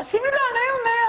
ਅਸੀਂ ਵੀ ਰਾਣੇ ਹੁੰਨੇ ਆ।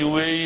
UAE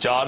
4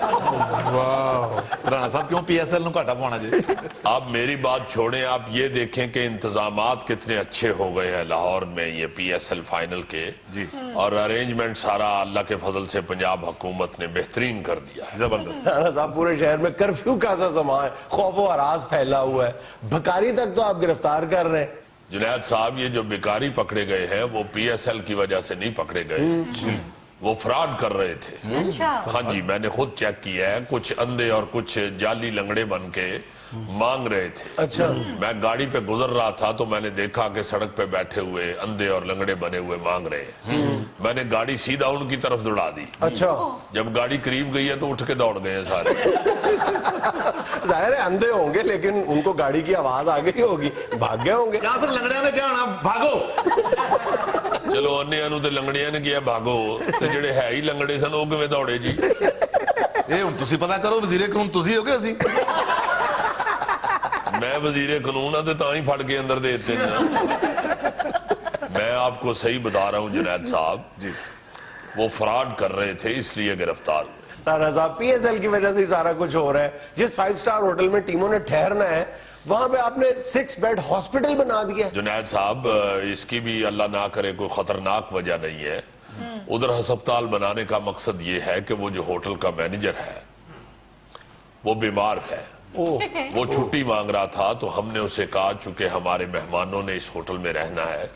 گا. رانا صاحب کیوں پی ایس ایل نو گھاٹا پانا جی؟ آپ میری بات چھوڑیں, آپ یہ دیکھیں کہ انتظامات کتنے اچھے ہو گئے ہیں لاہور میں یہ پی ایس ایل فائنل کے, جی, اور ارینجمنٹ سارا اللہ کے فضل سے پنجاب حکومت نے بہترین کر دیا ہے. زبردست. رانا صاحب پورے شہر میں کرفیو کا سا سما ہے, خوف و ہراس پھیلا ہوا ہے, بھکاری تک تو آپ گرفتار کر رہے ہیں. جنید صاحب یہ جو بیکاری پکڑے گئے ہیں وہ پی ایس ایل کی وجہ سے نہیں پکڑے گئے, وہ فراڈ کر رہے تھے. ہاں جی, میں نے خود چیک کیا ہے, کچھ اندھے اور کچھ جعلی لنگڑے بن کے مانگ رہے تھے. اچھا, میں گاڑی پہ گزر رہا تھا تو میں نے دیکھا کہ سڑک پہ بیٹھے ہوئے اندھے اور لنگڑے بنے ہوئے مانگ رہے ہیں. میں نے گاڑی سیدھا ان کی طرف دوڑا دی. اچھا, جب گاڑی قریب گئی ہے تو اٹھ کے دوڑ گئے ہیں سارے. ظاہر ہے اندھے ہوں گے لیکن ان کو گاڑی کی آواز آ گئی ہوگی, بھاگ گئے ہوں گے. یا پھر لنگڑیاں نے کیا ہونا, بھاگو. چلو انہیاں نو تے لنگڑیاں نے کیا بھاگو, تے جڑے ہے ہی لنگڑے سن وہ کیویں دوڑے جی؟ اے ہن تسی پتہ کرو وزیر قانون تسی ہو گے اسی؟ میں وزیر قانون تے تاں ہی پھڑ کے اندر دیتے ہیں. میں آپ کو صحیح بتا رہا ہوں جنید صاحب, جی, وہ فراڈ کر رہے تھے اس لیے گرفتار ہوئے. رانا صاحب پی ایس ایل کی وجہ سے ہی سارا کچھ ہو رہا ہے. جس 5 سٹار ہوٹل میں ٹیموں نے ٹھہرنا ہے وہاں پہ آپ نے 6 بیڈ ہاسپٹل بنا دیا. جنید صاحب اس کی بھی اللہ نہ کرے کوئی خطرناک وجہ نہیں ہے. ادھر ہسپتال بنانے کا مقصد یہ ہے کہ وہ جو ہوٹل کا مینیجر ہے وہ بیمار ہے, وہ چھٹی مانگ رہا تھا, تو ہم نے اسے کہا چونکہ ہمارے مہمانوں نے اس ہوٹل میں رہنا ہے,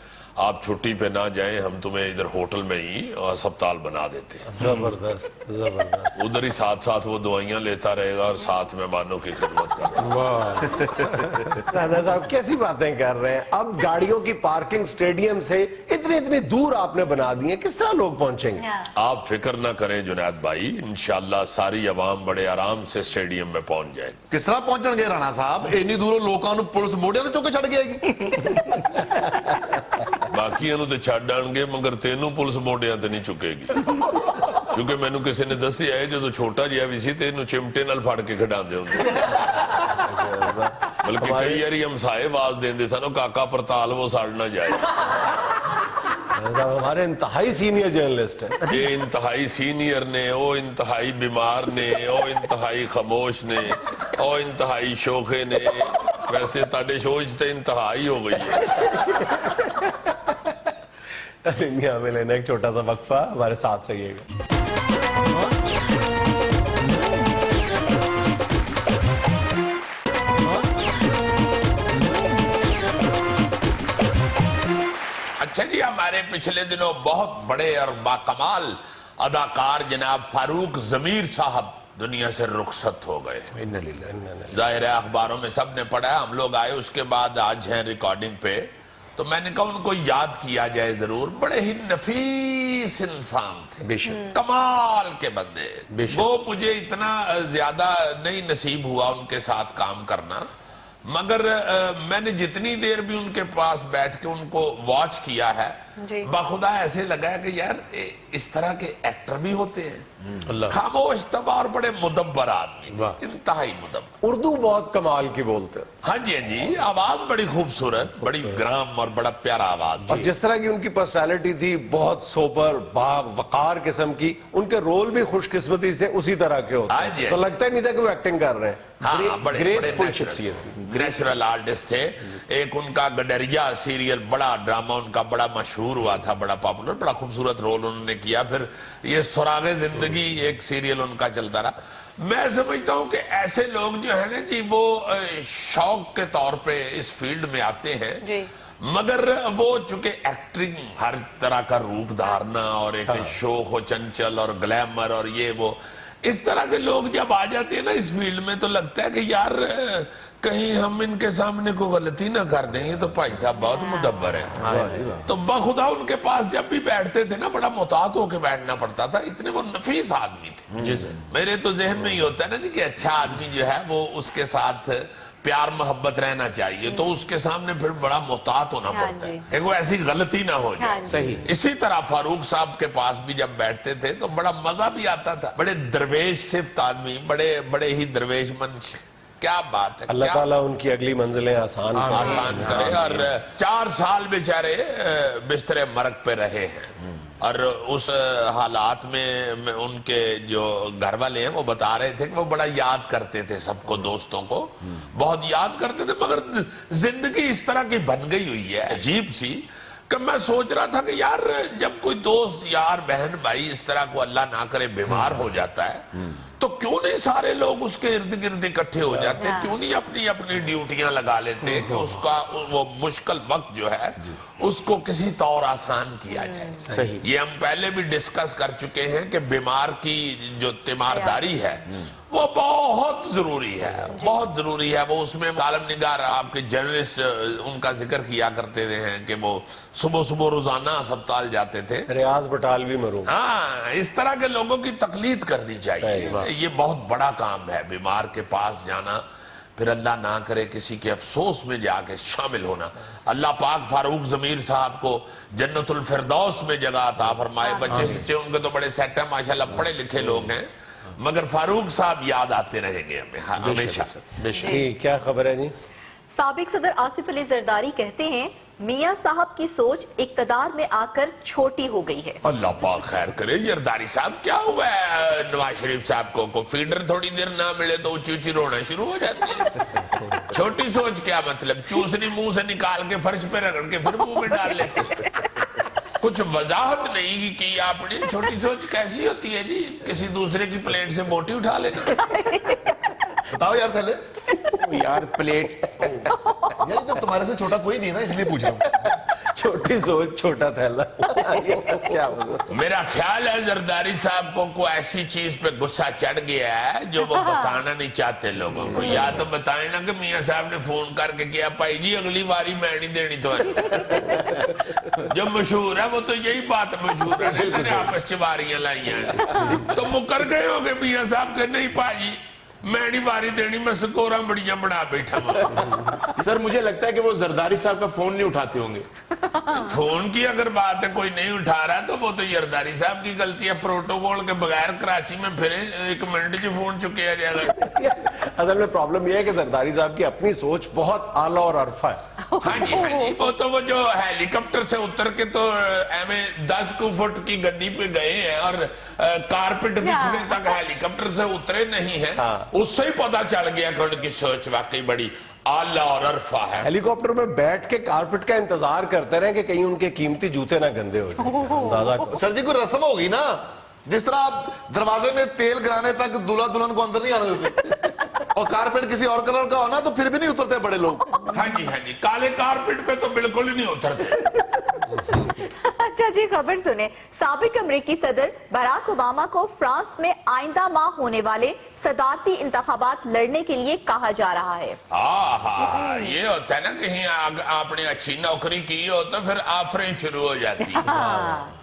آپ چھٹی پہ نہ جائیں, ہم تمہیں ادھر ہوٹل میں ہی ہسپتال بنا دیتے ہیں. زبردست زبردست. ادھر ہی ساتھ ساتھ وہ دوائیاں لیتا رہے گا اور ساتھ مہمانوں کی خدمت کرتا ہے. رانا صاحب کیسی باتیں کر رہے ہیں, اب گاڑیوں کی پارکنگ سٹیڈیم سے اتنی دور آپ نے بنا دی ہیں, کس طرح لوگ پہنچیں گے؟ آپ فکر نہ کریں جنید بھائی, انشاءاللہ ساری عوام بڑے آرام سے سٹیڈیم میں پہنچ جائے گی. کس طرح پہنچن گے رانا صاحب؟ اینی دوروں لوکاں نو پولیس موڑیاں تے چوکے چھڑ گئے گی. باقی انہوں تے چھڑ ڈان گے مگر تینوں پولیس موڑیاں تے نہیں چکے گی, کیونکہ میں نے کسی نے دسی ہے جو تو چھوٹا جیا بھی سی تینوں چمٹے نال پھاڑ کے کھڑان دے ہوں. بلکہ کئی یاری ہم سائے باز دیں دے سنو کاکا پرتال وہ ساڑ نہ جائے. ہمارے انتہائی سینئر جرنلسٹ ہیں. یہ انتہائی سینئر نے, او انتہائی بیمار نے, او انتہائی خاموش نے, او انتہائی شوخے نے. ویسے تاڑے شوچ تے انتہائی ہو گئی ہے. انڈیا میں لینا ایک چھوٹا سا وقفہ, ہمارے ساتھ رہیے گا. اچھا جی, ہمارے پچھلے دنوں بہت بڑے اور باکمال اداکار جناب فاروق ضمیر صاحب دنیا سے رخصت ہو گئے. ظاہر ہے اخباروں میں سب نے پڑھا, ہم لوگ آئے اس کے بعد آج ہیں ریکارڈنگ پہ, تو میں نے کہا ان کو یاد کیا جائے ضرور. بڑے ہی نفیس انسان تھے, کمال کے بندے. وہ مجھے اتنا زیادہ نہیں نصیب ہوا ان کے ساتھ کام کرنا, مگر میں نے جتنی دیر بھی ان کے پاس بیٹھ کے ان کو واچ کیا ہے, بخدا ایسے لگا ہے کہ یار اس طرح کے ایکٹر بھی ہوتے ہیں. خاموش طبع اور بڑے مدبر آدمی تھے, انتہائی مدبر. اردو بہت کمال کی بولتے ہیں. ہاں جی, ہاں جی, آواز بڑی خوبصورت, بڑی گرام اور بڑا پیارا آواز اور تھی. جس طرح کی ان کی پرسنالٹی تھی, بہت سوبر وقار قسم کی. ان کے رول بھی خوش قسمتی سے اسی طرح کے ہوتے ہیں, تو لگتا ہی نہیں تھا کہ وہ ایکٹنگ کر رہے ہیں. ہاں, بڑے شخصیت, نیچرل آرٹسٹ تھے. ایک ان کا گڈریا سیریل, بڑا ڈرامہ ان کا بڑا مشہور ہوا تھا, بڑا پاپولر, بڑا خوبصورت رول انہوں نے کیا. پھر یہ سراغ زندگی ایک سیریل ان کا چلتا رہا. میں سمجھتا ہوں کہ ایسے لوگ جو ہیں نا جی, وہ شوق کے طور پہ اس فیلڈ میں آتے ہیں, مگر وہ چونکہ ایکٹنگ, ہر طرح کا روپ دھارنا اور ایک شوخ و چنچل اور گلیمر اور یہ وہ, اس طرح کے لوگ جب آ جاتے ہیں نا اس فیلڈ میں, تو لگتا ہے کہ یار کہیں ہم ان کے سامنے کوئی غلطی نہ کر دیں. یہ تو بھائی صاحب بہت مدبر ہے. تو بخدا ان کے پاس جب بھی بیٹھتے تھے نا, بڑا محتاط ہو کے بیٹھنا پڑتا تھا, اتنے وہ نفیس آدمی تھے. میرے تو ذہن میں ہی ہوتا ہے نا جی کہ اچھا آدمی جو ہے وہ اس کے ساتھ پیار محبت رہنا چاہیے, تو اس کے سامنے پھر بڑا محتاط ہونا پڑتا ہے کہ وہ ایسی غلطی نہ ہو جائے. اسی طرح فاروق صاحب کے پاس بھی جب بیٹھتے تھے تو بڑا مزہ بھی آتا تھا. بڑے درویش صفت آدمی, بڑے ہی درویش منش. کیا بات ہے, اللہ تعالیٰ ان کی اگلی منزلیں آسان کرے. اور 4 سال بیچارے بستر مرگ پہ رہے ہیں, اور اس حالات میں ان کے جو گھر والے ہیں وہ بتا رہے تھے کہ وہ بڑا یاد کرتے تھے سب کو، دوستوں کو بہت یاد کرتے تھے، مگر زندگی اس طرح کی بن گئی ہوئی ہے عجیب سی کہ میں سوچ رہا تھا کہ یار جب کوئی دوست یار بہن بھائی اس طرح کو اللہ نہ کرے بیمار ہو جاتا ہے تو کیوں نہیں سارے لوگ اس کے ارد گرد اکٹھے ہو جاتے، کیوں نہیں اپنی اپنی ڈیوٹیاں لگا لیتے کہ اس کا وہ مشکل وقت جو ہے اس کو کسی طور آسان کیا جائے۔ صحیح۔ یہ ہم پہلے بھی ڈسکس کر چکے ہیں کہ بیمار کی جو تیمارداری ہے وہ بہت ضروری ہے، بہت ضروری ہے۔ وہ اس میں عالم نگار آپ کے جرنلسٹ ان کا ذکر کیا کرتے ہیں کہ وہ صبح صبح روزانہ اسپتال جاتے تھے۔ ریاض بٹالوی مرحوم، ہاں، اس طرح کے لوگوں کی تقلید کرنی چاہیے، یہ بہت بڑا کام ہے، بیمار کے پاس جانا، پھر اللہ نہ کرے کسی کے افسوس میں جا کے شامل ہونا۔ اللہ پاک فاروق ضمیر صاحب کو جنت الفردوس میں جگہ عطا فرمائے، بچے سچے ان کے تو بڑے سیٹ ہیں ماشاءاللہ، پڑھے لکھے لوگ ہیں، مگر فاروق صاحب یاد آتے رہیں گے ہمیں ہمیشہ۔ ٹھیک، کیا خبر ہے جی؟ سابق صدر آصف علی زرداری کہتے ہیں میاں صاحب کی سوچ اقتدار میں آ کر چھوٹی ہو گئی ہے۔ اللہ پاک خیر کرے۔ زرداری صاحب کیا ہوا ہے نواز شریف صاحب کو فیڈر تھوڑی دیر نہ ملے تو اونچی اونچی رونا شروع ہو جاتی ہے۔ چھوٹی سوچ کیا مطلب؟ چوسنی منہ سے نکال کے فرش پہ رگڑ کے پھر منہ میں ڈال لیتے، کچھ وضاحت نہیں کی آپ نے۔ چھوٹی سوچ کیسی ہوتی ہے جی؟ کسی دوسرے کی پلیٹ سے موٹی اٹھا لینا۔ بتاؤ یار پہلے یار پلیٹ یار تو تمہارے سے چھوٹا کوئی نہیں نا، اس لیے پوچھ رہا ہوں۔ چھوٹی سوچ چھوٹا تھیلا، کیا بولوں؟ میرا خیال ہے زرداری صاحب کو کوئی ایسی چیز پہ غصہ چڑھ گیا ہے جو وہ بتانا نہیں چاہتے لوگوں کو۔ یا تو بتائیں نا کہ میاں صاحب نے فون کر کے کیا بھائی جی اگلی باری میں نہیں دینی تو جو مشہور ہے وہ تو یہی بات مشہور ہے کہ آپس چواریاں لائی ہیں، تو مکر گئے ہو کہ میاں صاحب کہ نہیں پاجی میں نہیں باری دینی، میں سکوراں بڑیاں بنا بیٹھا ہوں۔ سر مجھے لگتا ہے کہ وہ زرداری صاحب کا فون نہیں اٹھاتے ہوں گے۔ فون کی اگر بات ہے کوئی نہیں اٹھا رہا تو وہ تو زرداری صاحب کی غلطی ہے، پروٹوکول کے بغیر کراچی میں پھرے 1 منٹ سے فون چکے آ جائے گا۔ اصل میں پرابلم یہ ہے کہ زرداری صاحب کی اپنی سوچ بہت اعلیٰ اور عرفہ ہے۔ ہاں جی ہاں جی، وہ تو وہ جو ہیلی کاپٹر سے اتر کے تو 10 فٹ کی گڈی پہ گئے ہیں اور کارپٹ بچھنے تک ہیلی کاپٹر سے اترے نہیں ہیں، اس سے ہی پتہ چل گیا کہ ان کی سوچ واقعی بڑی اعلیٰ اور عرفہ ہے۔ ہیلی کاپٹر میں بیٹھ کے کارپٹ کا انتظار کرتے رہے کہ کہیں ان کے قیمتی جوتے نہ گندے ہو جائیں۔ اندازہ کرو۔ سر جی کوئی رسم ہوگی نا، جس طرح آپ دروازے میں تیل گرانے تک دلہا دلہن کو اندر نہیں آنے دیتے، اور کارپٹ کسی اور کلر کا ہونا تو پھر بھی نہیں اترتے بڑے لوگ۔ ہاں جی ہاں جی، کالے کارپٹ پہ تو بالکل ہی نہیں اترتے۔ اچھا جی خبر سنیں، سابق امریکی صدر باراک اوباما کو فرانس میں آئندہ ماہ ہونے والے صدارتی انتخابات لڑنے کے لیے کہا جا رہا ہے۔ ہاں یہ ہوتا ہے نا کہیں آپ نے اچھی نوکری کی ہو تو پھر آفریں شروع ہو جاتی ہیں۔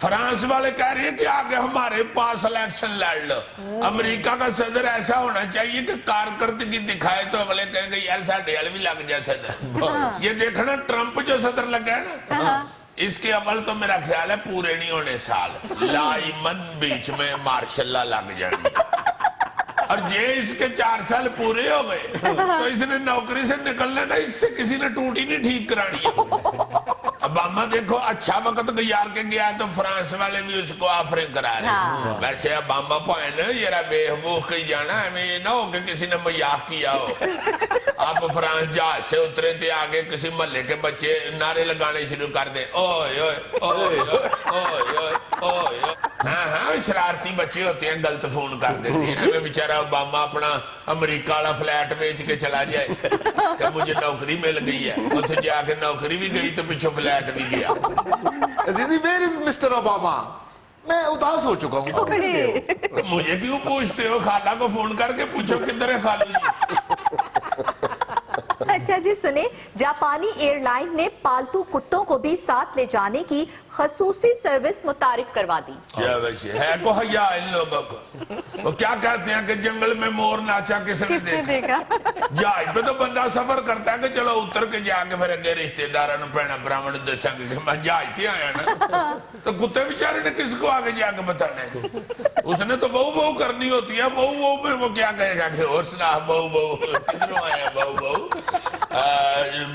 فرانس والے کہہ رہے ہیں کہ آگے ہمارے پاس الیکشن لڑ لو، امریکہ کا صدر ایسا ہونا چاہیے کہ کارکردگی دکھائے تو اگلے کہیں گے یار ساڈے والے بھی لگ جائے صدر۔ یہ دیکھنا ٹرمپ جو صدر لگا ہے نا، اس کے عمل تو میرا خیال ہے پورے نہیں ہونے سال، لائمن بیچ میں مارشاء اللہ لگ جائیں، اور جے اس کے 4 سال پورے ہو گئے تو اس نے نوکری سے نکلنے نا، اس سے کسی نے ٹوٹی نہیں ٹھیک کرانی ہے۔ اوباما دیکھو اچھا وقت گزار کے گیا تو فرانس والے بھی اس کو آفریں کرا رہے ہیں۔ ویسے اوباما پوائن یہ بےحبوخ کہیں جانا ہے، یہ نہ ہو کہ کسی نے مذاق کیا ہو۔ آپ فرانس جہاز سے اترے تھے، آگے کسی محلے کے بچے نعرے لگانے شروع کر دیں، اوئے اوئے اوئے اوئے اوئے۔ ہاں ہاں شرارتی بچے ہوتے ہیں، غلط فون کر دیتے ہیں۔ ہمیں بیچارہ اوباما اپنا امریکہ والا فلیٹ بیچ کے چلا جائے کہ مجھے نوکری مل گئی ہے، اتنے جا کے نوکری بھی گئی تو پیچھے فلیٹ بھی گیا۔ عزیزی ویئر از مسٹر اوباما؟ میں اداس ہو چکا ہوں۔ مجھے کیوں پوچھتے ہو؟ خالہ کو فون کر کے پوچھو کدھر ہے خالو جی۔ اچھا جی سنیں، جاپانی ایئر لائن نے پالتو کتوں کو بھی ساتھ لے جانے کی خصوصی سروس متعارف کروا دی۔ کیا ویسے ہے کو حیا ان لوگوں کو؟ وہ کیا کہتے ہیں کہ جنگل میں مور ناچا کس نے دیکھا؟ جہاز پہ تو بندہ سفر کرتا ہے کہ چلو اتر کے جا کے پھر اگے رشتے داروں پینا براہمن دساں گے کہ میں جہاز تے آیا نا، تو کتے بیچارے نے کس کو آگے جا کے بتانا ہے؟ اس نے تو بہو بہو کرنی ہوتی ہے، بہو بہو میں وہ کیا کہے گا کہ اور سنا بہو بہو کدھروں آیا بہو بہو؟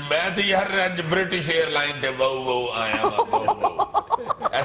میں تو یہ برٹش ایئر لائن تے بہو بہو آیا بہو بہو۔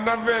90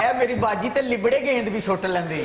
ਇਹ ਮੇਰੀ ਬਾਜੀ ਤੇ ਲਿਬੜੇ ਗੇਂਦ ਵੀ ਸੁੱਟ ਲੈਂਦੀ।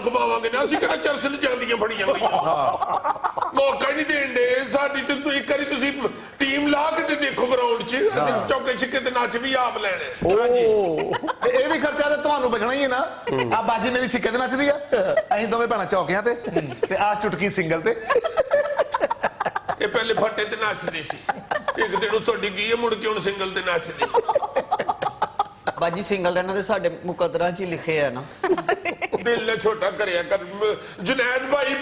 ਕਮਾਵਾਂਗੇ ਨਾ। ਅਸੀਂ ਕਿਹੜਾ ਚਰਚ ਜਾਂਦੀਆਂ ਫੜੀਆਂ ਹੋਈਆਂ। ਮੌਕਾ ਹੀ ਨਹੀਂ ਦੇਂਦੇ ਸਾਡੀ ਤੇ ਇੱਕ ਵਾਰੀ ਤੁਸੀਂ ਟੀਮ ਲਾ ਕੇ ਤੇ ਦੇਖੋ ਗਰਾਊਂਡ 'ਚ। ਅਸੀਂ ਚੌਕੇ ਛਿੱਕੇ ਤੇ ਨੱਚ ਵੀ ਆਪ ਲੈਣੇ। ਤੇ ਇਹ ਵੀ ਖਰਚਾ ਤੇ ਤੁਹਾਨੂੰ ਬਚਣਾ ਹੀ ਹੈ ਨਾ। ਆ ਬਾਜੀ ਮੇਰੀ ਛਿੱਕੇ ਤੇ ਨੱਚਦੀ ਆ, ਅਸੀਂ ਦੋਵੇਂ ਭੈਣਾਂ ਚੌਕਿਆਂ ਤੇ ਆ ਚੁਟਕੀ ਸਿੰਗਲ ਤੇ। ਇਹ ਪਹਿਲੇ ਫੱਟੇ ਤੇ ਨੱਚਦੀ ਸੀ, ਇੱਕ ਦਿਨ ਉੱਤੋਂ ਡਿੱਗੀ ਮੁੜ ਕੇ ਹੁਣ ਸਿੰਗਲ ਤੇ ਨੱਚਦੀ। ਬਾਜੀ ਸਿੰਗਲ ਰਹਿਣਾ ਤੇ ਸਾਡੇ ਮੁਕੱਦਰਾਂ 'ਚ ਹੀ ਲਿਖੇ ਆ ਨਾ। ਦਿਲ ਨੇ ਛੋਟਾ ਕਰਿਆ ਕਰ। ਜੁਨੈਦ ਭਾਈ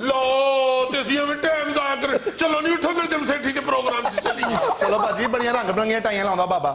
ਲੋ ਤੇ ਅਸੀਂ ਐਵੇਂ ਟਾਈਮ ਜ਼ਾਇਆ ਕਰ। ਚਲੋ ਨਹੀਂ ਉਠੋ ਮਿਲ ਜਮ ਸੇਠੀ ਦੇ ਪ੍ਰੋਗਰਾਮ 'ਚ ਚੱਲੀਏ। ਚਲੋ ਬਾਜੀ ਬੜੀਆਂ ਰੰਗ ਬਰੰਗੀਆਂ ਟਾਈਆਂ ਲਾਉਂਦਾ ਬਾਬਾ।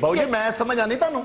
ਬਾਬੂ ਜੀ ਮੈਂ ਸਮਝ ਆਨੀ ਤੁਹਾਨੂੰ।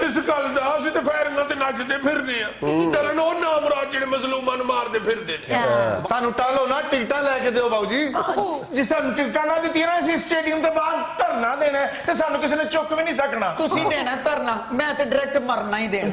ਕਿਸ ਗੱਲ ਦਾ? ਅਸੀਂ ਤੇ ਫੈਰਿੰਗਾਂ ਤੇ ਨੱਚਦੇ ਫਿਰਦੇ ਆ। ਡਰਨ ਉਹ ਨਾਮਰਾਦ ਜਿਹੜੇ ਮਜ਼ਲੂਮਾਂ ਨੂੰ ਮਾਰਦੇ ਫਿਰਦੇ ਨੇ। ਸਾਨੂੰ ਟਾਲੋ ਨਾ, ਟਿਕਟਾਂ ਲੈ ਕੇ ਦਿਓ ਬਾਬੂ ਜੀ। ਜੇ ਸਾਨੂੰ ਟਿਕਟਾਂ ਨਾ ਦਿੱਤੀਆਂ ਨਾ ਅਸੀਂ ਸਟੇਡੀਅਮ ਦੇ ਬਾਹਰ ਧਰਨਾ ਦੇਣਾ ਹੈ ਤੇ ਸਾਨੂੰ ਕਿਸੇ ਨੇ ਚੁੱਕ ਵੀ ਨਹੀਂ ਸਕਣਾ। ਤੁਸੀਂ ਦੇਣਾ ਧਰਨਾ, ਮੈਂ ਤੇ ਡਾਇਰੈਕਟ ਮਰਨਾ ਹੀ ਦੇਣਾ।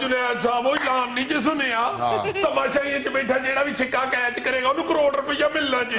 ਜੁਨੈਦ ਸਾਹਿਬ ਉਹ ਐਲਾਨ ਨਹੀਂ ਜੇ ਸੁਣਿਆ? ਤਮਾਸ਼ਾ ਇਹ 'ਚ ਬੈਠਾ ਜਿਹੜਾ ਵੀ ਛਿੱਕਾ ਕੈਚ ਕਰੇਗਾ ਉਹਨੂੰ ਕਰੋੜ ਰੁਪਇਆ ਮਿਲਣਾ ਜੀ।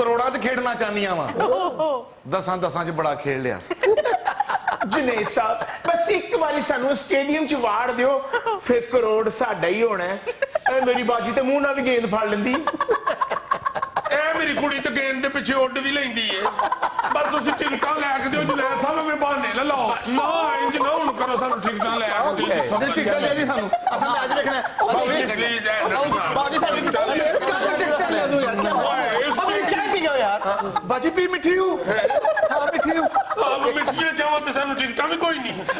ਕਰੋੜਾਂ 'ਚ ਖੇਡਣਾ ਚਾਹੁੰਦੀਆਂ ਵਾ। ਦਸਾਂ 'ਚ ਬੜਾ ਖੇਡ ਲਿਆ ਸੀ। ਜੁਨੈਦ ਸਾਹਿਬ ਬਸ ਇੱਕ ਵਾਰੀ ਸਾਨੂੰ ਸਟੇਡੀਅਮ 'ਚ ਵਾੜ ਦਿਓ ਫਿਰ ਕਰੋੜ ਸਾਡਾ ਹੀ ਹੋਣਾ ਹੈ। ਇਹ ਮੇਰੀ ਬਾਜੀ ਤੇ ਮੂੰਹ ਨਾਲ ਵੀ ਗੇਂਦ ਫੜ ਲੈਂਦੀ। ਇਹ ਮੇਰੀ ਕੁੜੀ ਤੇ ਗੇਂਦ ਦੇ ਪਿੱਛੇ ਉੱਡ ਵੀ ਲੈਂਦੀ ਏ। ਬਸ ਤੁਸੀਂ ਟਿਕਟਾਂ ਲੈ ਕੇ ਦਿਓ ਜੁਨੈਦ ਸਾਹਿਬ, ਐਵੇਂ ਬਹਾਨੇ ਨਾ ਲਾਓ ਨਾ। ਇੰਜ ਨਾ ਹੁਣ ਕਰੋ, ਸਾਨੂੰ ਟਿਕਟਾਂ ਲੈ ਕੇ ਦਿਓ। ਜੇ ਟਿਕਟਾਂ ਦੇ ਦੀ ਸਾਨੂੰ, ਅਸਾਂ ਮੈਚ ਵੇਖਣਾ ਹੈ। ਬਾਬੂ ਜੀ ਪਲੀਜ਼ ਬਾਬੂ ਜੀ ਸਾਡੀ ਟਿਕਟਾਂ ਲੈ ਦਿਓ ਯਾਰ। ਬਾਜੀ ਪੀ ਮਿੱਠੀ ਹੂੰ। ਹਾਂ ਮਿੱਠੀ ਹੂੰ। ਆਪ ਮਿੱਠੀਆਂ ਚਾਹੋ ਤੇ ਸਾਨੂੰ ਟਿਕਟਾਂ ਵੀ ਕੋਈ ਨਹੀਂ।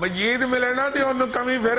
ਮਜੀਦ ਮਿਲਣਾ ਤੇ ਉਹਨੂੰ ਕਮੀ ਫਿਰ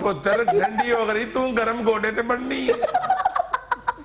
ਪੁੱਤਰ ਠੰਡੀ ਹੋ ਗਈ ਤੂੰ ਗਰਮ ਗੋਡੇ ਤੇ ਬਣਨੀ ਹੈ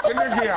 ਕਿਹਨੇ ਕਿਹਾ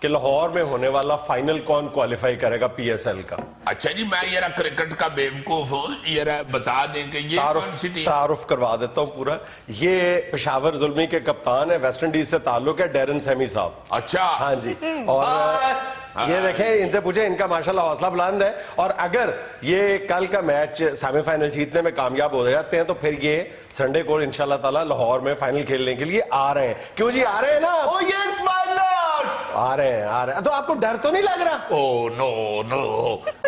کہ لاہور میں ہونے والا فائنل کون کوالیفائی کرے گا PSL کا. اچھا جی میں یہ کرکٹ کا بیوقوف ہوں, یہ بتا دیں کہ یہ کون سی ٹیم؟ تعارف کروا دیتا ہوں پورا. یہ پشاور زلمی کے کپتان ہے, ویسٹ انڈیز سے تعلق ہے, ڈیرن سیمی صاحب. اچھا ہاں جی, اور یہ دیکھیں ان سے پوچھیں, ان کا ماشاءاللہ حوصلہ بلند ہے, اور اگر یہ کل کا میچ سیمی فائنل جیتنے میں کامیاب ہو جاتے ہیں تو پھر یہ سنڈے کو انشاءاللہ تعالی لاہور میں فائنل کھیلنے کے لیے آ رہے ہیں. کیوں جی آ رہے ہیں نا؟ Oh yes, my lord! آ رہے ہیں. تو آپ کو ڈر تو نہیں لگ رہا؟ Oh no, no.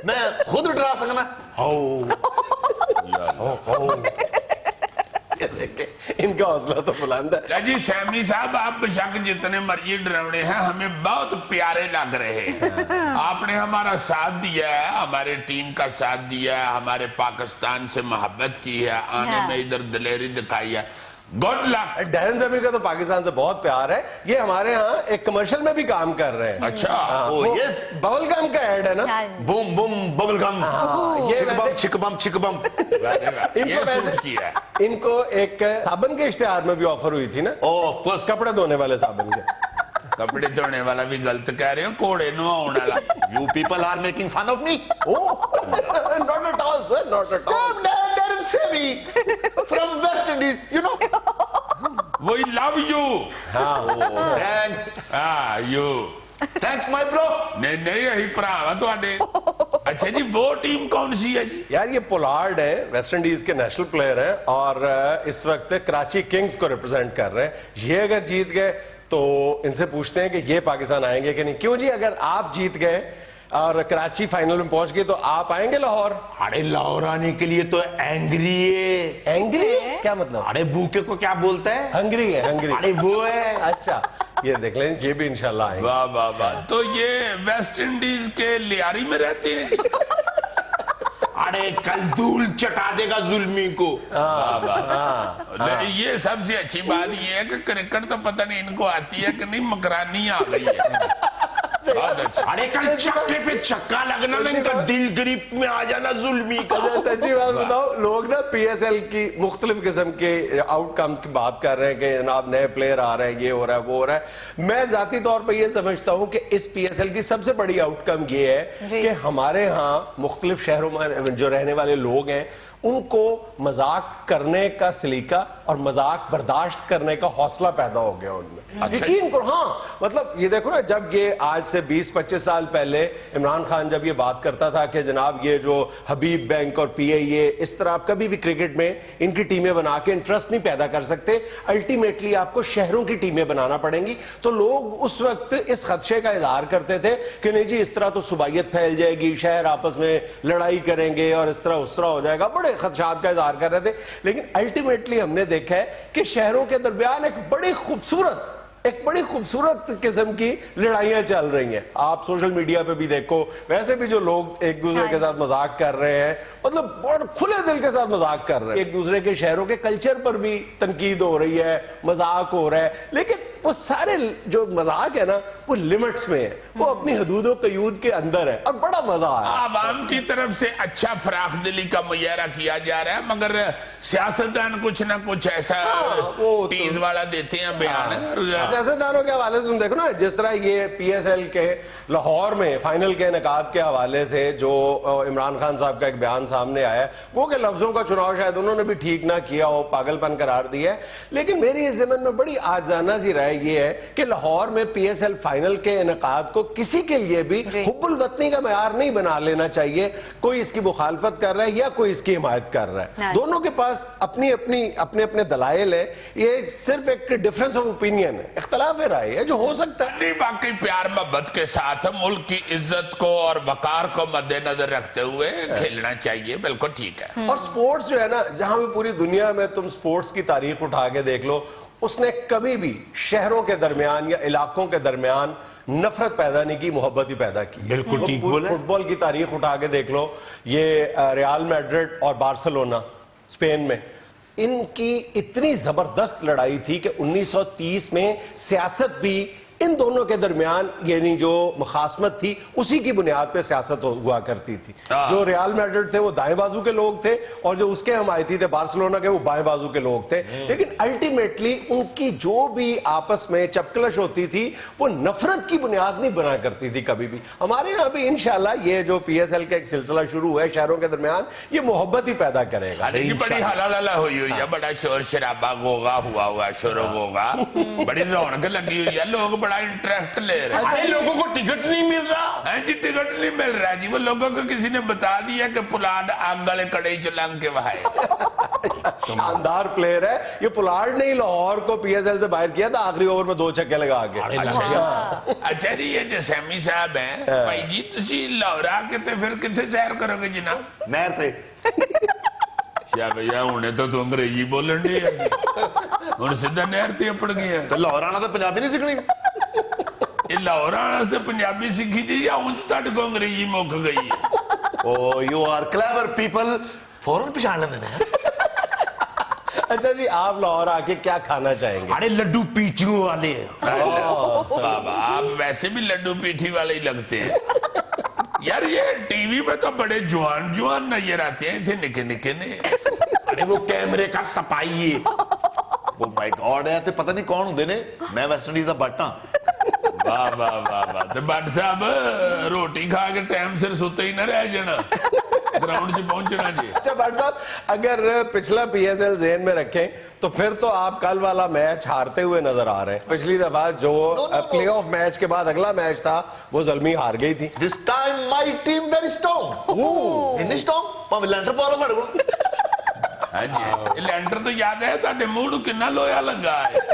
میں خود ڈرا سکنا. ان کا حوصلہ تو بلند ہے. جی سیمی صاحب آپ بشک جتنے مرضی ڈراونے ہیں ہمیں بہت پیارے لگ رہے ہیں. آپ نے ہمارا ساتھ دیا ہے, ہمارے ٹیم کا ساتھ دیا ہے, ہمارے پاکستان سے محبت کی ہے, آنے میں ادھر دلیری دکھائی ہے. Good luck. ڈیرن سیمی کا تو پاکستان سے بہت پیار ہے. یہ ہمارے ہاں ایک کمرشل میں بھی کام کر رہے ہیں. اچھا ببل گم کا ایڈ ہے نا, بوم بوم ببل گم, یہ چھک بم چھک بم. یہ سوٹ کیا ہے. ان کو ایک صابن کے اشتہار میں بھی آفر ہوئی تھی نا, کپڑے دھونے والے صابن کے. کپڑے دھونے والا بھی غلط کہہ رہے ہو, کوڑے نواؤن والا. You people are making fun of me. Not at all, sir, not at all. Darren Semi from West Indies, you know. We love you. Thanks. You. Thanks, my bro. نہیں یہی پراوا تواڈے. اچھا جی وہ ٹیم کون سی ہے جی؟ یار یہ پولارڈ ہے, ویسٹ انڈیز کے نیشنل پلیئر ہیں, اور اس وقت کراچی کنگز کو ریپرزینٹ کر رہے ہیں. یہ اگر جیت گئے تو ان سے پوچھتے ہیں کہ یہ پاکستان آئیں گے کہ نہیں. کیوں جی اگر آپ جیت گئے اور کراچی فائنل میں پہنچ گئے تو آپ آئیں گے لاہور؟ ارے لاہور آنے کے لیے تو اینگری ہے. اینگری کیا مطلب؟ ارے بھوکے کو کیا بولتا ہے؟ ہنگری ہے, ہنگری. ارے وہ ہے. اچھا یہ دیکھ لیں, یہ بھی انشاءاللہ آئیں گے. واہ واہ واہ. تو یہ ویسٹ انڈیز کے لیاری میں رہتے ہیں. ارے کلدول چٹا دے گا ظلمی کو. یہ سب سے اچھی بات یہ ہے کہ کرکٹ تو پتہ نہیں ان کو آتی ہے کہ نہیں, مکرانی آ گئی ہے. بہت اچھا. ارے کل چکے پہ چکا لگنا نا, ان کا دل گریپ میں آ جانا ظلمی کا. سچی بات بتاؤ, لوگ نا PSL کی مختلف قسم کے آؤٹ کم کی بات کر رہے ہیں کہ جناب نئے پلیئر آ رہے ہیں, یہ ہو رہا ہے وہ ہو رہا ہے. میں ذاتی طور پہ یہ سمجھتا ہوں کہ اس PSL کی سب سے بڑی آؤٹ کم یہ ہے کہ ہمارے ہاں مختلف شہروں میں جو رہنے والے لوگ ہیں ان کو مذاق کرنے کا سلیقہ اور مذاق برداشت کرنے کا حوصلہ پیدا ہو گیا ان میں. یقین کرو. ہاں مطلب یہ دیکھو نا, جب یہ آج سے 20-25 سال پہلے عمران خان جب یہ بات کرتا تھا کہ جناب یہ جو حبیب بینک اور PIA اس طرح آپ کبھی بھی کرکٹ میں ان کی ٹیمیں بنا کے انٹرسٹ نہیں پیدا کر سکتے, الٹیمیٹلی آپ کو شہروں کی ٹیمیں بنانا پڑیں گی. تو لوگ اس وقت اس خدشے کا اظہار کرتے تھے کہ نہیں جی اس طرح تو صوبائیت پھیل جائے گی, شہر آپس میں لڑائی کریں گے اور اس طرح اس طرح ہو جائے گا. بڑے خدشات کا اظہار کر رہے تھے, لیکن الٹیمیٹلی ہم نے دیکھا ہے کہ شہروں کے درمیان ایک بڑی خوبصورت قسم کی لڑائیاں چل رہی ہیں. آپ سوشل میڈیا پہ بھی دیکھو, ویسے بھی جو لوگ ایک دوسرے کے ساتھ مذاق کر رہے ہیں, مطلب بہت کھلے دل کے ساتھ مذاق کر رہے ہیں. ایک دوسرے کے شہروں کے کلچر پر بھی تنقید ہو رہی ہے, مذاق ہو رہا ہے, لیکن وہ سارے جو مذاق ہے نا وہ لمٹس میں ہے, وہ اپنی حدود و قیود کے اندر ہے, اور بڑا مزہ آیا. عوام کی طرف سے اچھا فراخ دلی کا مظاہرہ کیا جا رہا ہے, مگر سیاستدان کچھ نہ کچھ ایسا تیز والا دیتے ہیں بیان. سیاستدانوں کے حوالے سے تم دیکھو نا, جس طرح یہ PSL کے لاہور میں فائنل کے انعقاد کے حوالے سے جو عمران خان صاحب کا ایک بیان سامنے آیا ہے, وہ کہ لفظوں کا چناؤ شاید انہوں نے بھی ٹھیک نہ کیا ہو, پاگل پن قرار دیا ہے, لیکن میری اس ضمن میں بڑی آجزانہ سی رائے یہ ہے کہ لاہور میں PSL فائنل کے انعقاد کو کسی کے لیے بھی حب الوطنی کا معیار نہیں بنا لینا چاہیے. کوئی اس کی مخالفت کر رہا ہے یا کوئی اس کی حمایت کر رہا ہے, دونوں کے پاس اپنے دلائل ہیں. یہ صرف ایک ڈفرنس آف اوپینین ہے, اختلاف رائے ہے جو ہو سکتا ہے. نہیں, باقی پیار محبت کے ساتھ ملک کی عزت کو اور وقار کو مد نظر رکھتے ہوئے کھیلنا چاہیے. بالکل ٹھیک ہے. اور سپورٹس جو ہے نا, جہاں بھی پوری دنیا میں تم سپورٹس کی تاریخ اٹھا کے دیکھ لو, اس نے کبھی بھی شہروں کے درمیان یا علاقوں کے درمیان نفرت پیدا نہیں کی, محبت ہی پیدا کی. بالکل ٹھیک بولے. فٹ بال کی تاریخ اٹھا کے دیکھ لو, یہ ریال میڈرڈ اور بارسلونا اسپین میں, ان کی اتنی زبردست لڑائی تھی کہ 1930 میں سیاست بھی ان دونوں کے درمیان یعنی جو مخاصمت تھی اسی کی بنیاد پہ سیاست ہوا کرتی تھی. جو ریال میڈرڈ تھے وہ دائیں بازو کے لوگ تھے اور جو اس کے حمایتی تھے بارسلونا کے وہ بائیں بازو کے لوگ تھے. لیکن الٹیمیٹلی ان کی جو بھی آپس میں چپکلش ہوتی تھی وہ نفرت کی بنیاد نہیں بنا کرتی تھی کبھی بھی. ہمارے یہاں بھی انشاءاللہ یہ جو پی ایس ایل کا ایک سلسلہ شروع ہوا ہے شہروں کے درمیان یہ محبت ہی پیدا کرے گا. ارے بڑی حلالہ ہوئی ہوئی ہے, بڑا شور شرابہ گوگا ہوا شور و گوگا, بڑی رونق لگی ہوئی ہے, لوگ بڑا انٹرسٹ لے رہے ہیں. لوگوں کو ٹکٹ نہیں مل رہا. ہاں جی ٹکٹ نہیں مل رہا جی, وہ لوگوں کو کسی نے بتا دیا کہ پلاڈ آگ گلے کڑے چلنگ کے وہائے. شاندار پلیئر ہے یہ. پلاڈ نے لاہور کو پی ایس ایل سے باہر کیا تھا آخری اوور میں 2 چھکے لگا کے. اچھا جی یہ جو سیمی صاحب ہیں بھائی جی تسی لاہور آ کے تے پھر کتنے سیر کرو گے جناب؟ نہر پہ. شاہ بھیا ہونے تو انگریزی بولن دی ہے اور سیدھا نہر تے اپڑ گیا. تو لاہور آنا تو پنجابی نہیں سیکھنی. یہ لاہور آنا سے پنجابی سیکھی جی یا اونچ تاڑ کو انگریزی موک گئی. او یو آر کلیور پیپل. فوراں پچھان لیندے نے. اچھا جی آپ لاہور آ کے کیا کھانا چاہیں گے؟ ارے لڈو پیٹیوں والے. بابا آپ ویسے بھی لڈو پیٹھی والے ہی لگتے ہیں یار. یہ ٹی وی میں تو بڑے جوان نظر آتے ہیں, تھے نکے نکے نے. ارے وہ کیمرے کا سپائی ہے. او مائی گاڈ ہے تے پتہ نہیں کون ہوندے نے. میں ویسٹ انڈیز دا بٹ ہاں. واہ واہ واہ واہ. تے بٹ صاحب روٹی کھا کے ٹائم سر سوتے ہی نہ رہ جانا, گراؤنڈ سے پہنچنا جی. اچھا بٹ صاحب اگر پچھلا پی ایس ایل ذہن میں رکھیں تو پھر تو آپ کل والا میچ ہارتے ہوئے نظر آ رہے ہیں. پچھلی دفعہ جو پلے آف میچ کے بعد اگلا میچ تھا وہ زلمی ہار گئی تھی. This time my team very strong. انہی strong. پاویں لینڈر پا لو ساڈے کول. ہاں جی لینڈر تو یاد ہے تہاڈے منہ نوں کنا لویا لگا ہے.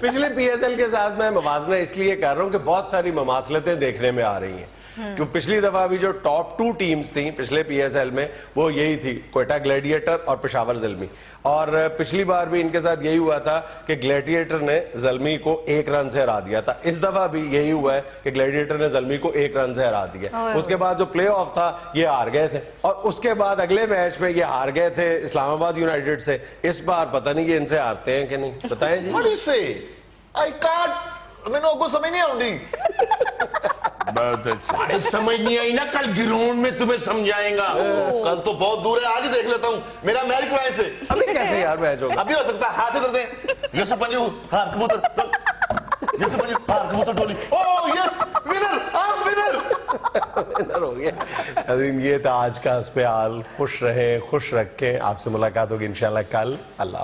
پچھلے پی ایس ایل کے ساتھ میں موازنہ اس لیے کر رہا ہوں کہ بہت ساری مماثلتیں دیکھنے میں آ رہی ہیں. کہ پچھلی دفعہ بھی جو ٹاپ 2 ٹیمز تھیں پچھلے پی ایس ایل میں وہ یہی تھی, کوئٹہ گلیڈیٹر اور پشاور زلمی. اور پچھلی بار بھی ان کے ساتھ یہی ہوا تھا کہ گلیڈیٹر نے زلمی کو 1 رن سے ہرا دیا تھا. اس دفعہ بھی یہی ہوا ہے کہ گلیڈیٹر نے زلمی کو 1 رن سے ہرا دیا. اس کے بعد جو پلے آف تھا یہ ہار گئے تھے اور اس کے بعد اگلے میچ میں یہ ہار گئے تھے اسلام آباد یونائیٹڈ سے. اس بار پتہ نہیں کہ ان سے ہارتے ہیں کہ نہیں, بتائیں جی. What do you say? I can't. میں کو سمجھ نہیں آؤں گی. بہت اچھا. ارے سمجھ نہیں آئی نا, کل گراؤنڈ میں تمہیں سمجھائیں گا. کل تو بہت دور ہے, آج ہی دیکھ لیتا ہوں. میرا میچ کرائے سے. ابھی کیسے یار میچ ہوگا؟ ابھی ہو سکتا ہے. ہاتھ ادھر دیں. یوسف پنجو ہار کبوتر. یوسف پنجو ہار کبوتر ڈولی. اوہ یس ونر, آپ ونر. ونر ہو گیا. حضرین یہ تھا آج کا اسپیال. خوش رہیں, خوش رکھیں. آپ سے ملاقات ہوگی انشاءاللہ کل. اللہ